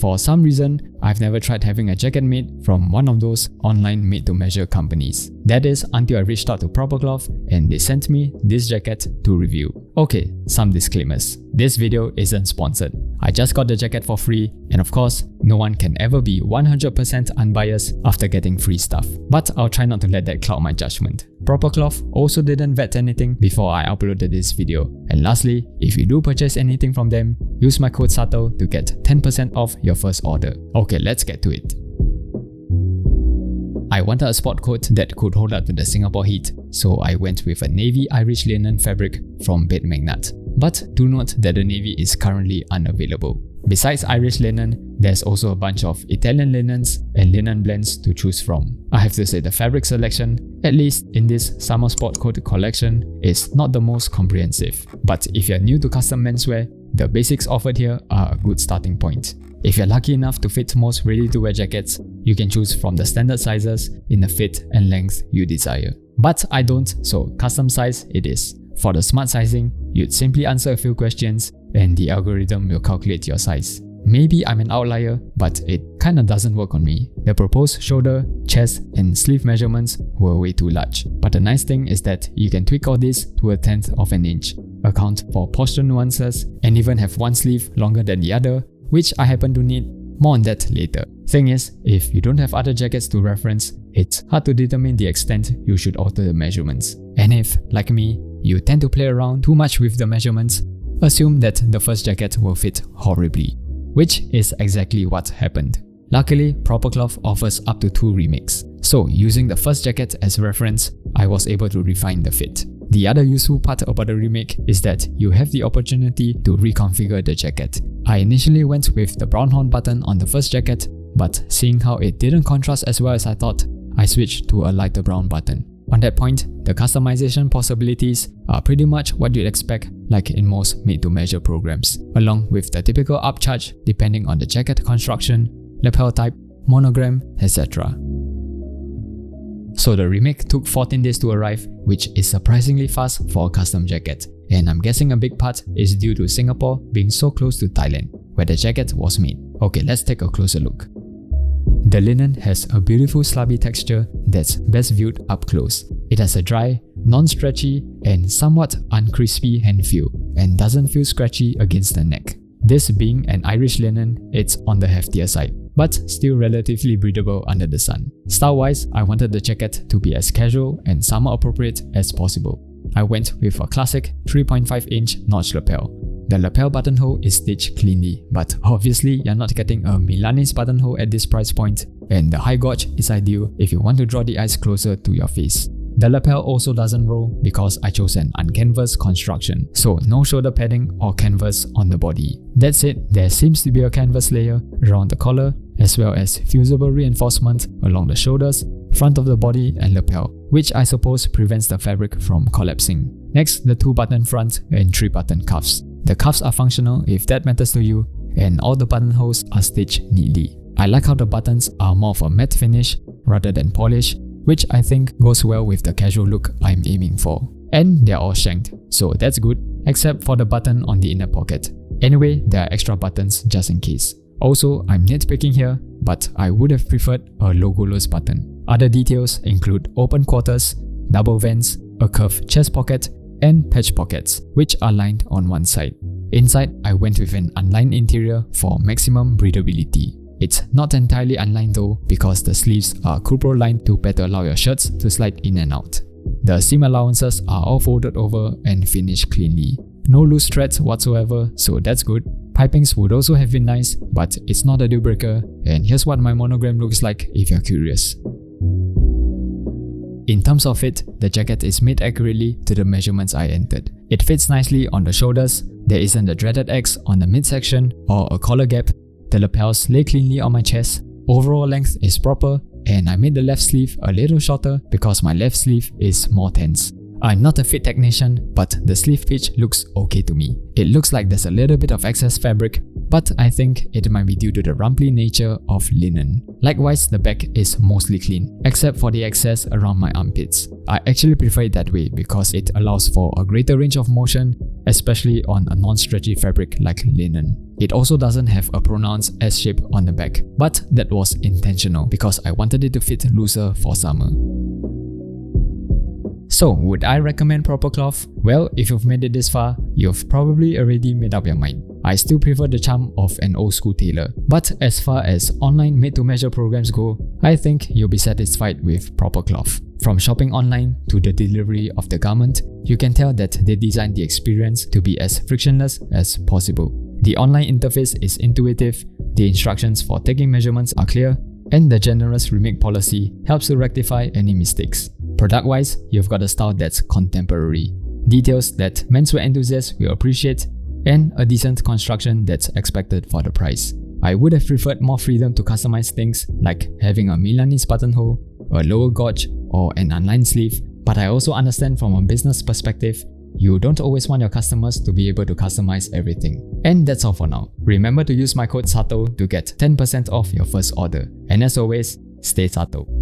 for some reason, I've never tried having a jacket made from one of those online made-to-measure companies. That is until I reached out to Propercloth and they sent me this jacket to review. Okay, some disclaimers. This video isn't sponsored. I just got the jacket for free, and of course, no one can ever be 100% unbiased after getting free stuff. But I'll try not to let that cloud my judgment. Propercloth also didn't vet anything before I uploaded this video. And lastly, if you do purchase anything from them, use my code SATO to get 10% off your first order. Okay, let's get to it. I wanted a sport coat that could hold up to the Singapore heat, so I went with a navy Irish linen fabric from Bed Magnat. But do note that the navy is currently unavailable. Besides Irish linen, there's also a bunch of Italian linens and linen blends to choose from. I have to say the fabric selection, at least in this summer sport coat collection, is not the most comprehensive. But if you're new to custom menswear, the basics offered here are a good starting point. If you're lucky enough to fit most ready-to-wear jackets, you can choose from the standard sizes in the fit and length you desire. But I don't, so custom size it is. For the smart sizing, you'd simply answer a few questions and the algorithm will calculate your size. Maybe I'm an outlier, but it kinda doesn't work on me. The proposed shoulder, chest, and sleeve measurements were way too large. But the nice thing is that you can tweak all this to 1/10 of an inch, account for posture nuances, and even have one sleeve longer than the other, which I happen to need. More on that later. Thing is, if you don't have other jackets to reference, it's hard to determine the extent you should alter the measurements. And if, like me, you tend to play around too much with the measurements, assume that the first jacket will fit horribly. Which is exactly what happened. Luckily, Propercloth offers up to 2 remakes. So using the first jacket as reference, I was able to refine the fit. The other useful part about the remake is that you have the opportunity to reconfigure the jacket. I initially went with the brown horn button on the first jacket, but seeing how it didn't contrast as well as I thought, I switched to a lighter brown button. On that point, the customization possibilities are pretty much what you'd expect like in most made-to-measure programs, along with the typical upcharge depending on the jacket construction, lapel type, monogram, etc. So the remake took 14 days to arrive, which is surprisingly fast for a custom jacket, and I'm guessing a big part is due to Singapore being so close to Thailand, where the jacket was made. Okay, let's take a closer look. The linen has a beautiful slubby texture that's best viewed up close. It has a dry, non-stretchy, and somewhat uncrispy hand feel, and doesn't feel scratchy against the neck. This being an Irish linen, it's on the heftier side, but still relatively breathable under the sun. Style-wise, I wanted the jacket to be as casual and summer appropriate as possible. I went with a classic 3.5-inch notch lapel. The lapel buttonhole is stitched cleanly, but obviously you're not getting a Milanese buttonhole at this price point, and the high gauge is ideal if you want to draw the eyes closer to your face. The lapel also doesn't roll because I chose an uncanvas construction, so no shoulder padding or canvas on the body. That said, there seems to be a canvas layer around the collar, as well as fusible reinforcement along the shoulders, front of the body and lapel, which I suppose prevents the fabric from collapsing. Next, the 2-button front and 3-button cuffs. The cuffs are functional if that matters to you, and all the buttonholes are stitched neatly. I like how the buttons are more of a matte finish rather than polish, which I think goes well with the casual look I'm aiming for. And they're all shanked, so that's good, except for the button on the inner pocket. Anyway, there are extra buttons just in case. Also, I'm nitpicking here, but I would have preferred a logoless button. Other details include open quarters, double vents, a curved chest pocket, and patch pockets, which are lined on one side. Inside, I went with an unlined interior for maximum breathability. It's not entirely unlined though, because the sleeves are Cupro lined to better allow your shirts to slide in and out. The seam allowances are all folded over and finished cleanly. No loose threads whatsoever, so that's good. Pipings would also have been nice, but it's not a deal breaker, and here's what my monogram looks like if you're curious. In terms of fit, the jacket is made accurately to the measurements I entered. It fits nicely on the shoulders, there isn't a dreaded X on the midsection or a collar gap, the lapels lay cleanly on my chest, overall length is proper, and I made the left sleeve a little shorter because my left sleeve is more tense. I'm not a fit technician, but the sleeve pitch looks okay to me. It looks like there's a little bit of excess fabric, but I think it might be due to the rumply nature of linen. Likewise, the back is mostly clean, except for the excess around my armpits. I actually prefer it that way because it allows for a greater range of motion especially on a non-stretchy fabric like linen. It also doesn't have a pronounced S shape on the back, but that was intentional because I wanted it to fit looser for summer. So, would I recommend Proper Cloth? Well, if you've made it this far, you've probably already made up your mind. I still prefer the charm of an old school tailor, but as far as online made-to-measure programs go, I think you'll be satisfied with Proper Cloth. From shopping online to the delivery of the garment, you can tell that they designed the experience to be as frictionless as possible. The online interface is intuitive, the instructions for taking measurements are clear, and the generous remake policy helps to rectify any mistakes. Product-wise, you've got a style that's contemporary, details that menswear enthusiasts will appreciate, and a decent construction that's expected for the price. I would have preferred more freedom to customize things like having a Milanese buttonhole, a lower gauge, or an unlined sleeve, but I also understand from a business perspective, you don't always want your customers to be able to customize everything. And that's all for now. Remember to use my code SATO to get 10% off your first order. And as always, stay SATO.